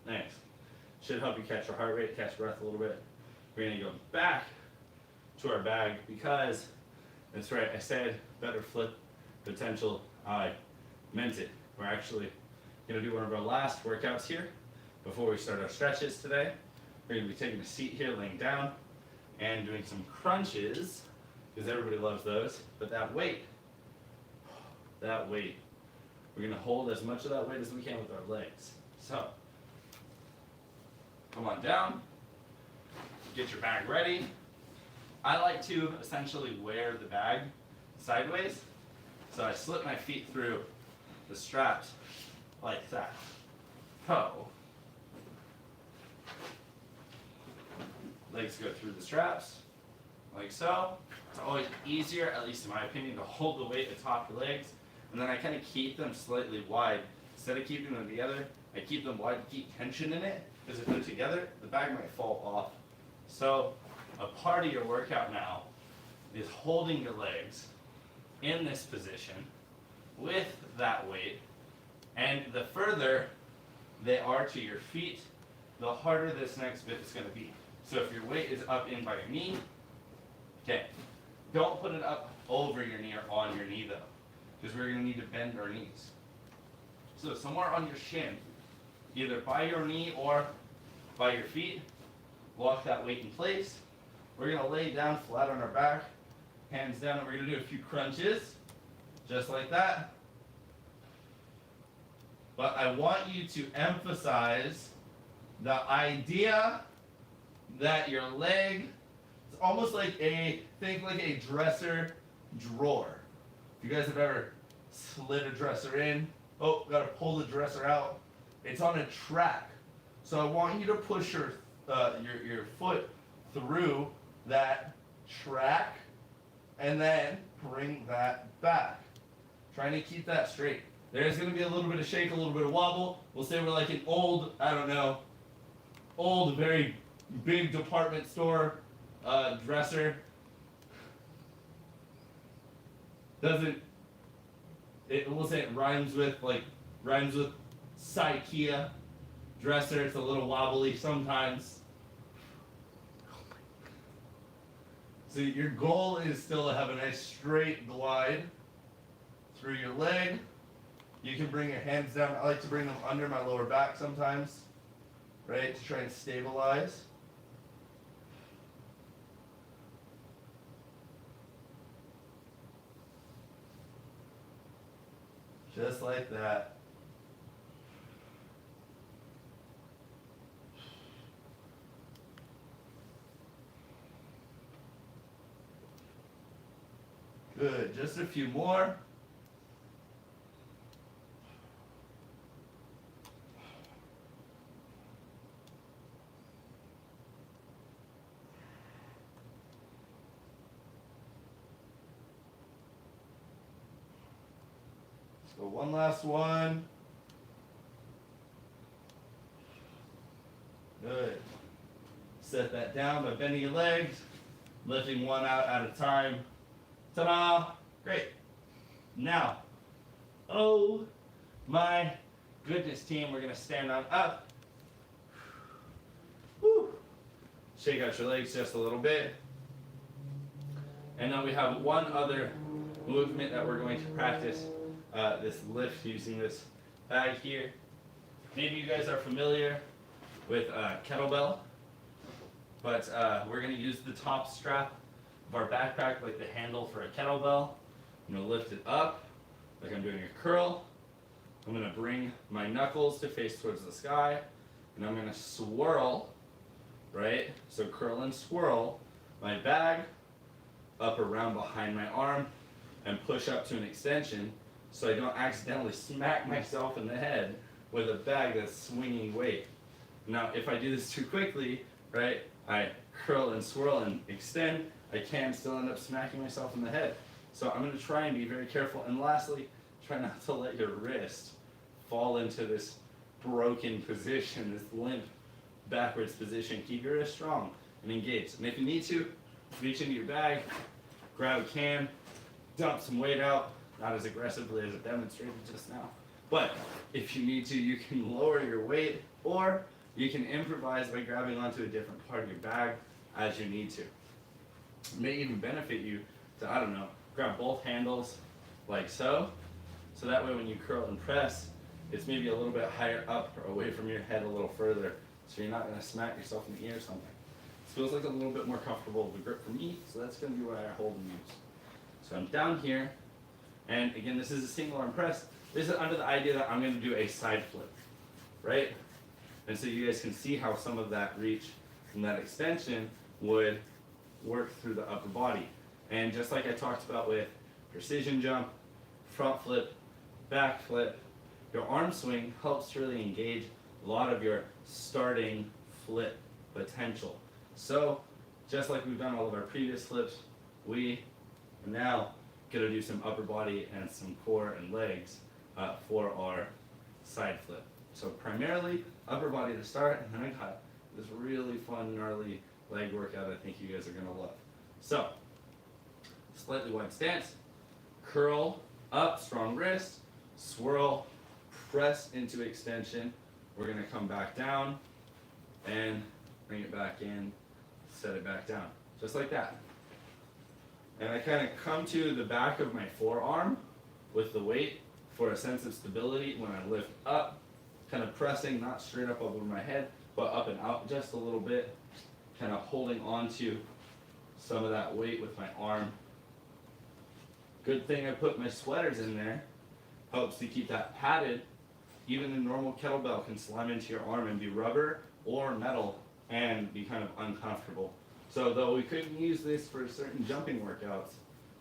Nice. Should help you catch your heart rate, catch breath a little bit. We're going to go back to our bag because, that's right, I said better flip potential. I meant it. We're actually going to do one of our last workouts here before we start our stretches today. We're going to be taking a seat here, laying down, and doing some crunches because everybody loves those. But that weight, we're going to hold as much of that weight as we can with our legs. So, come on down, get your bag ready. I like to essentially wear the bag sideways, so I slip my feet through the straps like that. Legs go through the straps, like so. It's always easier, at least in my opinion, to hold the weight atop your legs, and then I kind of keep them slightly wide. Instead of keeping them together, I keep them wide to keep tension in it, because if they're together, the bag might fall off. So a part of your workout now is holding your legs in this position with that weight, and the further they are to your feet, the harder this next bit is going to be. So if your weight is up in by your knee, okay, don't put it up over your knee or on your knee though, because we're going to need to bend our knees. So somewhere on your shin, either by your knee or by your feet, lock that weight in place. We're going to lay down flat on our back, hands down, and we're going to do a few crunches, just like that. But I want you to emphasize the idea that your leg is almost like think like a dresser drawer. If you guys have ever slid a dresser in, gotta pull the dresser out. It's on a track. So I want you to push your foot through that track and then bring that back. Trying to keep that straight. There's going to be a little bit of shake, a little bit of wobble. We'll say we're like an old, very big department store dresser. We'll say it rhymes with Psychia dresser. It's a little wobbly sometimes. So your goal is still to have a nice straight glide. through your leg. You can bring your hands down. I like to bring them under my lower back sometimes, right, to try and stabilize. Just like that. Good, just a few more. So one last one. Good. Set that down by bending your legs, lifting one out at a time. Ta-da! Great. Now, oh my goodness, team, we're gonna stand on up. Woo. Shake out your legs just a little bit. And now we have one other movement that we're going to practice, this lift using this bag here. Maybe you guys are familiar with kettlebell, but we're gonna use the top strap of our backpack like the handle for a kettlebell. I'm gonna lift it up like I'm doing a curl. I'm gonna bring my knuckles to face towards the sky, and I'm gonna swirl, right? So curl and swirl my bag up around behind my arm and push up to an extension so I don't accidentally smack myself in the head with a bag that's swinging weight. Now, if I do this too quickly, right, I curl and swirl and extend, I can still end up smacking myself in the head. So I'm going to try and be very careful. And lastly, try not to let your wrist fall into this broken position, this limp backwards position. Keep your wrist strong and engaged. And if you need to, reach into your bag, grab a can, dump some weight out, not as aggressively as I demonstrated just now. But if you need to, you can lower your weight, or you can improvise by grabbing onto a different part of your bag as you need to. It may even benefit you to, I don't know, grab both handles like so. So that way when you curl and press, it's maybe a little bit higher up or away from your head a little further, so you're not going to smack yourself in the ear or something. This feels like a little bit more comfortable of a grip for me, so that's going to be what I hold and use. So I'm down here, and again, this is a single arm press. This is under the idea that I'm going to do a side flip, right? And so you guys can see how some of that reach and that extension would work through the upper body. And just like I talked about with precision jump, front flip, back flip, your arm swing helps to really engage a lot of your starting flip potential. So just like we've done all of our previous flips, we are now going to do some upper body and some core and legs for our side flip. So primarily upper body to start, and then I got this really fun, gnarly leg workout I think you guys are going to love. So, slightly wide stance, curl up, strong wrist, swirl, press into extension. We're going to come back down and bring it back in, set it back down, just like that. And I kind of come to the back of my forearm with the weight for a sense of stability when I lift up, kind of pressing, not straight up over my head, but up and out just a little bit, kind of holding on to some of that weight with my arm. Good thing I put my sweaters in there, helps to keep that padded. Even a normal kettlebell can slime into your arm and be rubber or metal and be kind of uncomfortable. So though we couldn't use this for certain jumping workouts,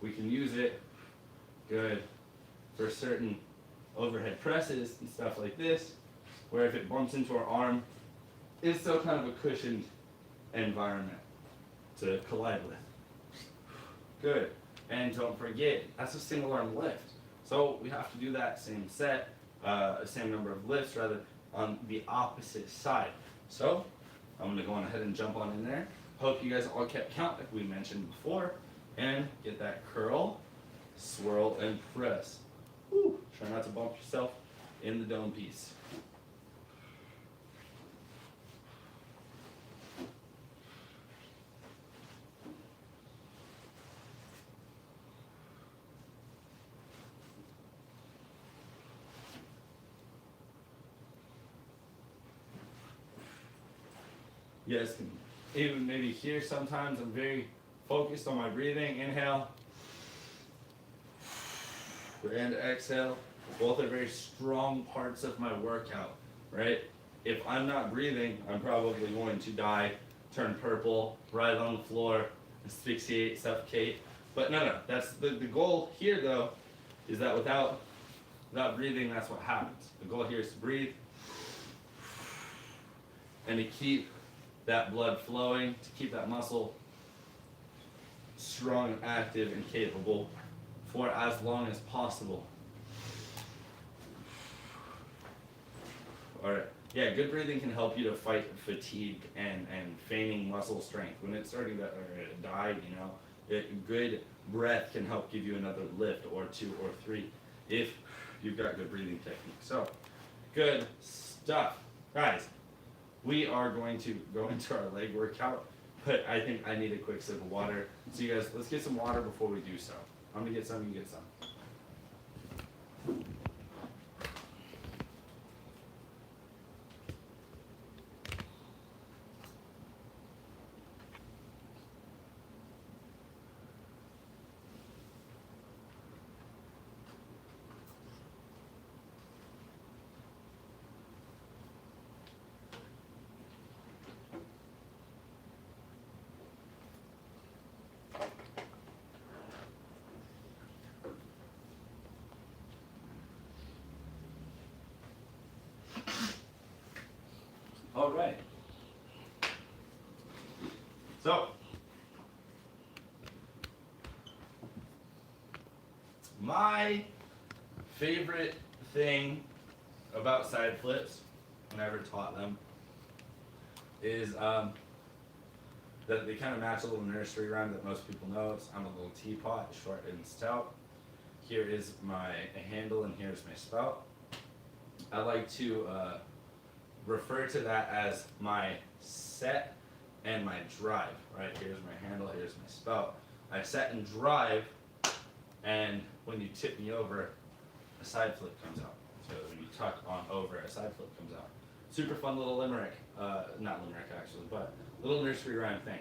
we can use it, good, for certain overhead presses and stuff like this, where if it bumps into our arm, it's still kind of a cushioned environment to collide with. Good. And don't forget, that's a single arm lift. So we have to do that same set, same number of lifts rather, on the opposite side. So I'm going to go on ahead and jump on in there. Hope you guys all kept count like we mentioned before. And get that curl, swirl, and press. Woo. Try not to bump yourself in the dome piece. You guys can even maybe hear sometimes I'm very focused on my breathing. Inhale and exhale. Both are very strong parts of my workout, right? If I'm not breathing, I'm probably going to die, turn purple, writhe on the floor, asphyxiate, suffocate. But no, that's the goal here though, is that without breathing, that's what happens. The goal here is to breathe and to keep that blood flowing, to keep that muscle strong and active and capable for as long as possible. Alright, yeah, good breathing can help you to fight fatigue and feigning muscle strength. When it's starting to die, you know, good breath can help give you another lift or 2 or 3 if you've got good breathing technique. So, good stuff. Guys, we are going to go into our leg workout, but I think I need a quick sip of water. So you guys, let's get some water before we do so. I'm gonna get some, you get some. All right. So, my favorite thing about side flips, I never taught them, is that they kind of match a little nursery rhyme that most people know. I'm a little teapot, short and stout. Here is my handle and here's my spout. I like to refer to that as my set and my drive, right? Here's my handle, here's my spout. I set and drive, and when you tip me over, a side flip comes out. So when you tuck on over, a side flip comes out. Super fun little limerick, not limerick actually, but little nursery rhyme thing.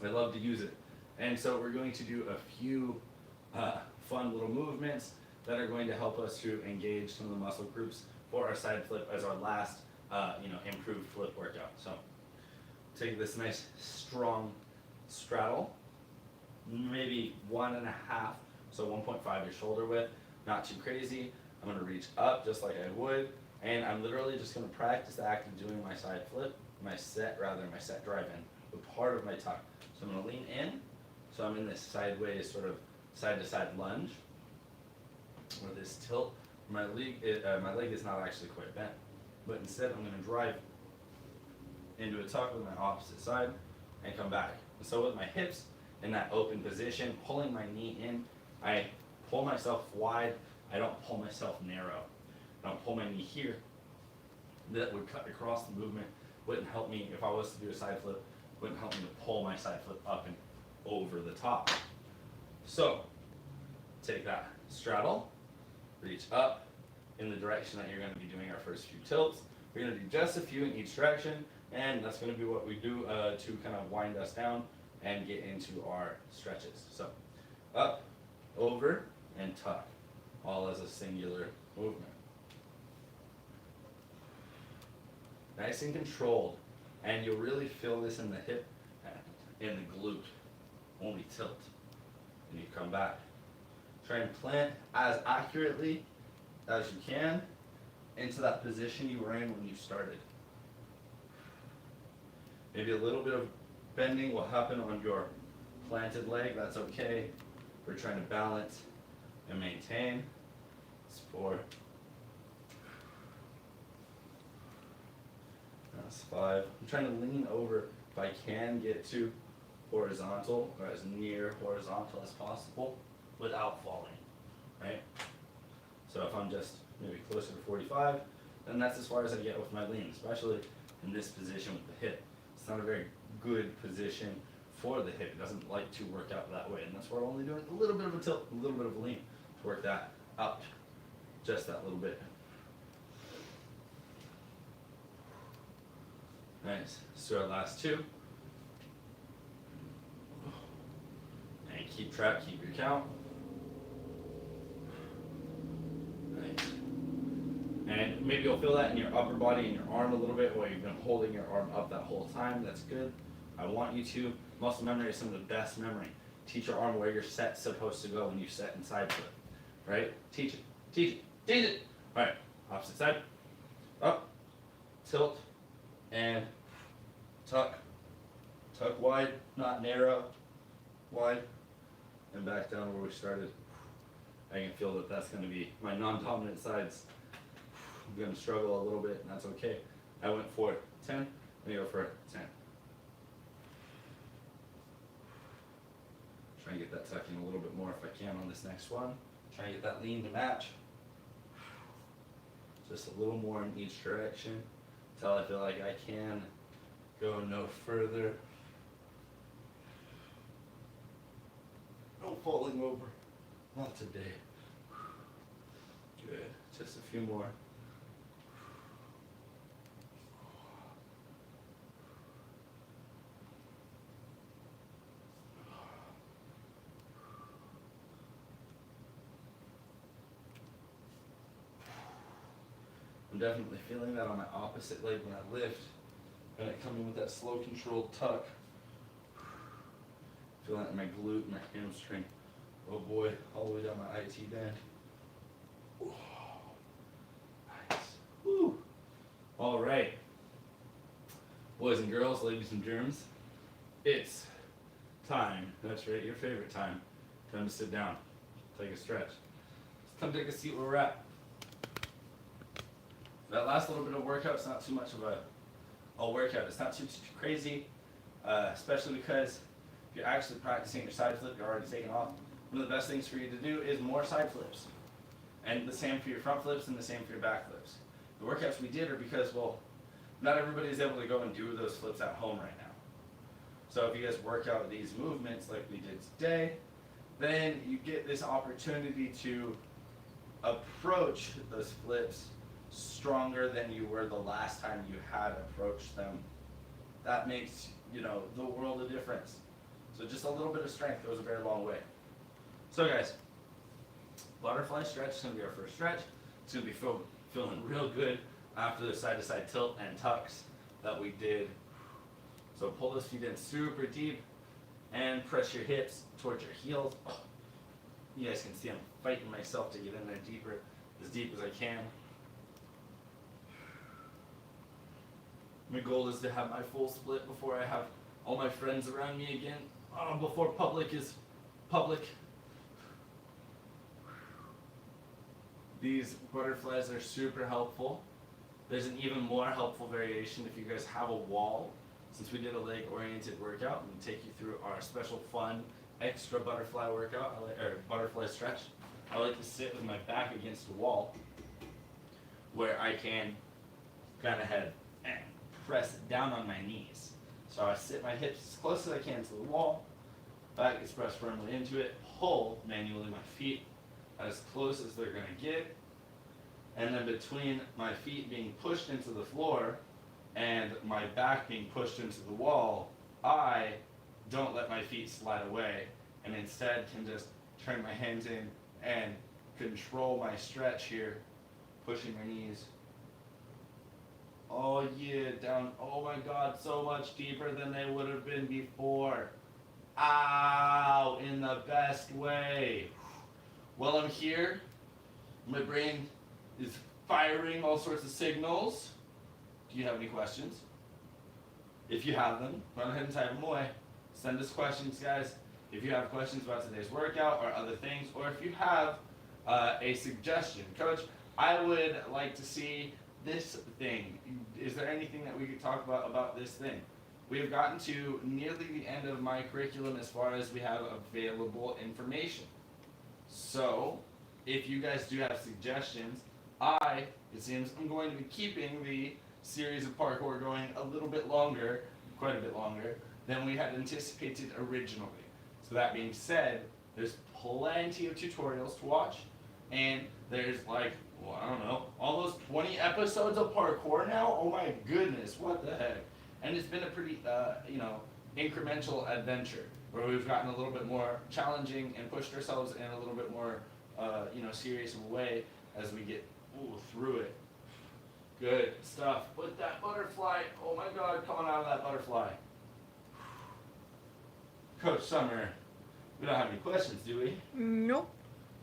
I love to use it. And so we're going to do a few fun little movements that are going to help us to engage some of the muscle groups for our side flip as our last improved flip workout. So take this nice strong straddle, maybe 1.5, so 1.5 your shoulder width, not too crazy. I'm gonna reach up just like I would, and I'm literally just gonna practice the act of doing my side flip, my set drive in, with part of my tuck. So I'm gonna lean in, so I'm in this sideways sort of side to side lunge, or this tilt. My leg is not actually quite bent, but instead I'm gonna drive into a tuck with my opposite side and come back. So with my hips in that open position, pulling my knee in, I pull myself wide, I don't pull myself narrow. I don't pull my knee here. That would cut across the movement, wouldn't help me, if I was to do a side flip, wouldn't help me to pull my side flip up and over the top. So, take that straddle, reach up in the direction that you're gonna be doing our first few tilts. We're gonna do just a few in each direction, and that's gonna be what we do to kind of wind us down and get into our stretches. So, up, over, and tuck, all as a singular movement. Nice and controlled, and you'll really feel this in the hip and in the glute when we tilt. And you come back. Try and plant as accurately as you can into that position you were in when you started. Maybe a little bit of bending will happen on your planted leg, that's okay. We're trying to balance and maintain. It's 4. That's 5. I'm trying to lean over if I can get to horizontal or as near horizontal as possible without falling, right? So if I'm just maybe closer to 45, then that's as far as I get with my lean, especially in this position with the hip. It's not a very good position for the hip. It doesn't like to work out that way, and that's why we're only doing a little bit of a tilt, a little bit of a lean to work that up just that little bit. Nice. Let's do our last two. And keep track, keep your count. Nice. And maybe you'll feel that in your upper body and your arm a little bit while you've been holding your arm up that whole time. That's good. I want you to. Muscle memory is some of the best memory. Teach your arm where your set's supposed to go when you set and side flip. Right? Teach it. Teach it. Teach it. Alright. Opposite side. Up. Tilt. And tuck. Tuck wide, not narrow. Wide. And back down where we started. I can feel that that's going to be my non-dominant sides. I'm going to struggle a little bit, and that's okay. I went for 10. Let me go for 10. Try and get that tucking a little bit more if I can on this next one. Try and get that lean to match. Just a little more in each direction until I feel like I can go no further. No falling over. Not today. Good. Just a few more. I'm definitely feeling that on my opposite leg when I lift. And I come in with that slow controlled tuck. Feel that in my glute and my hamstring. Oh boy, all the way down my IT band. Ooh. Nice. Woo. All right. Boys and girls, ladies and germs, it's time. That's right, your favorite time. Time to sit down. Take a stretch. Let's come take a seat where we're at. That last little bit of workout, it's not too much of a workout. It's not too crazy, especially because if you're actually practicing your side flip, you're already taking off. One of the best things for you to do is more side flips. And the same for your front flips and the same for your back flips. The workouts we did are because, well, not everybody is able to go and do those flips at home right now. So if you guys work out these movements like we did today, then you get this opportunity to approach those flips stronger than you were the last time you had approached them. That makes, the world a difference. So just a little bit of strength goes a very long way. So guys, butterfly stretch is going to be our first stretch. It's going to be feeling real good after the side-to-side tilt and tucks that we did. So pull those feet in super deep and press your hips towards your heels. Oh, you guys can see I'm fighting myself to get in there deeper, as deep as I can. My goal is to have my full split before I have all my friends around me again. Before public is public. These butterflies are super helpful. There's an even more helpful variation if you guys have a wall. Since we did a leg-oriented workout, I'm going to take you through our special fun extra butterfly workout, or butterfly stretch. I like to sit with my back against a wall where I can kind of head and press down on my knees. So I sit my hips as close as I can to the wall, back is pressed firmly into it, pull manually my feet as close as they're going to get, and then between my feet being pushed into the floor and my back being pushed into the wall, I don't let my feet slide away and instead can just turn my hands in and control my stretch here, pushing my knees. Oh yeah, down, oh my god, so much deeper than they would have been before. Ow, in the best way. While I'm here, my brain is firing all sorts of signals. Do you have any questions? If you have them, run ahead and type them away. Send us questions, guys. If you have questions about today's workout or other things, or if you have a suggestion. Coach, I would like to see this thing. Is there anything that we could talk about this thing? We have gotten to nearly the end of my curriculum as far as we have available information. So, if you guys do have suggestions, it seems I'm going to be keeping the series of parkour going a little bit longer, quite a bit longer, than we had anticipated originally. So that being said, there's plenty of tutorials to watch, and there's I don't know, almost 20 episodes of parkour now? Oh my goodness, what the heck? and it's been a pretty, incremental adventure where we've gotten a little bit more challenging and pushed ourselves in a little bit more, serious of a way as we get through it. Good stuff. With that butterfly, oh my God, coming out of that butterfly. Coach Summer, we don't have any questions, do we? Nope.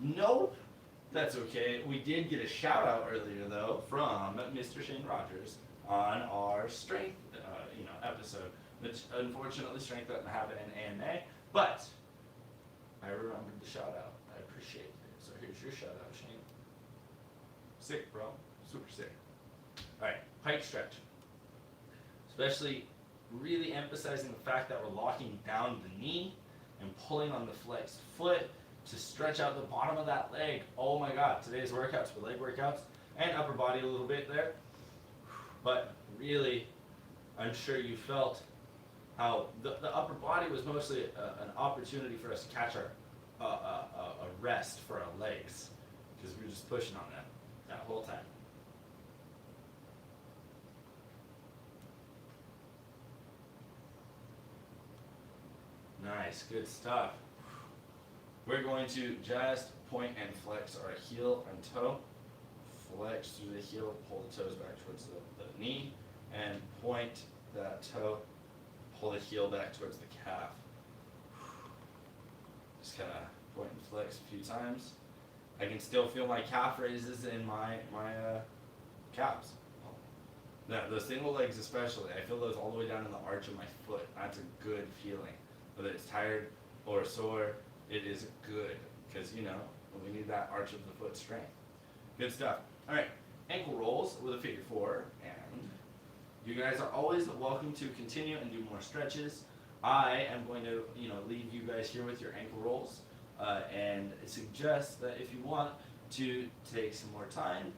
Nope. That's okay. We did get a shout out earlier though from Mr. Shane Rogers on our strength, episode, which unfortunately strength doesn't have an AMA, but I remembered the shout out. I appreciate it. So here's your shout out, Shane. Sick, bro. Super sick. All right, pike stretch. Especially really emphasizing the fact that we're locking down the knee and pulling on the flexed foot to stretch out the bottom of that leg. Oh my God, today's workouts were leg workouts and upper body a little bit there. But really, I'm sure you felt how the upper body was mostly an opportunity for us to catch a rest for our legs, because we were just pushing on them that whole time. Nice, good stuff. We're going to just point and flex our heel and toe. Flex through the heel, pull the toes back towards the knee, and point that toe, pull the heel back towards the calf. Just kind of point and flex a few times. I can still feel my calf raises in my calves. Now, those single legs especially, I feel those all the way down in the arch of my foot. That's a good feeling. Whether it's tired or sore, it is good, because we need that arch of the foot strength. Good stuff. All right, ankle rolls with a figure 4, and you guys are always welcome to continue and do more stretches. I am going to leave you guys here with your ankle rolls, and suggest that if you want to take some more time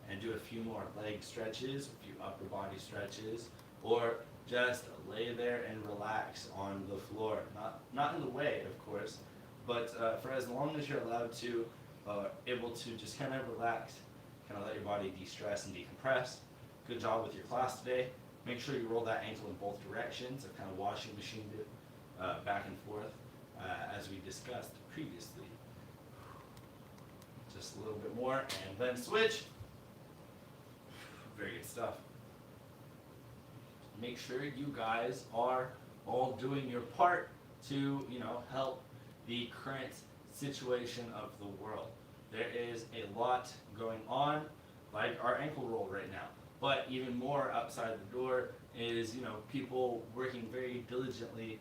and do a few more leg stretches, a few upper body stretches, or just lay there and relax on the floor. Not in the way, of course, but for as long as you're allowed to, able to just kind of relax, kind of let your body de-stress and decompress. Good job with your class today. Make sure you roll that ankle in both directions. I've kind of washing machined it back and forth as we discussed previously. Just a little bit more, and then switch. Very good stuff. Make sure you guys are all doing your part to, help the current situation of the world. There is a lot going on, like our ankle roll right now. But even more outside the door is, people working very diligently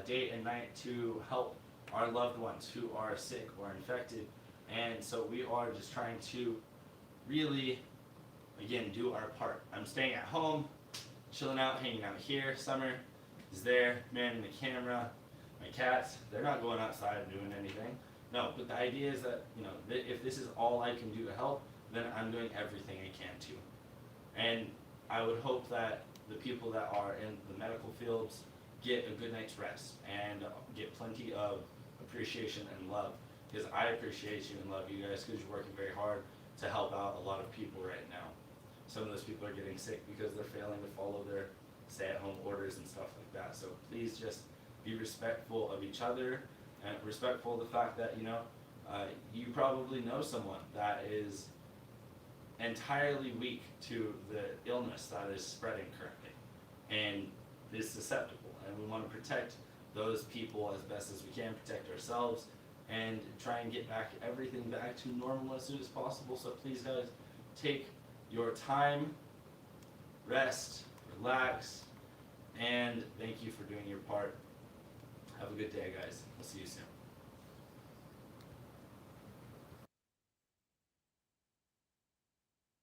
day and night to help our loved ones who are sick or infected. And so we are just trying to really, again, do our part. I'm staying at home, chilling out, hanging out here. Summer is there, manning the camera. My cats, they're not going outside and doing anything. No, but the idea is that, if this is all I can do to help, then I'm doing everything I can to. And I would hope that the people that are in the medical fields get a good night's rest and get plenty of appreciation and love, because I appreciate you and love you guys, because you're working very hard to help out a lot of people right now. Some of those people are getting sick because they're failing to follow their stay-at-home orders and stuff like that. So please just be respectful of each other and respectful of the fact that, you probably know someone that is entirely weak to the illness that is spreading currently and is susceptible. And we want to protect those people as best as we can, protect ourselves, and try and get everything back to normal as soon as possible. So please, guys, take your time, rest, relax, and thank you for doing your part. Have a good day, guys. We'll see you soon.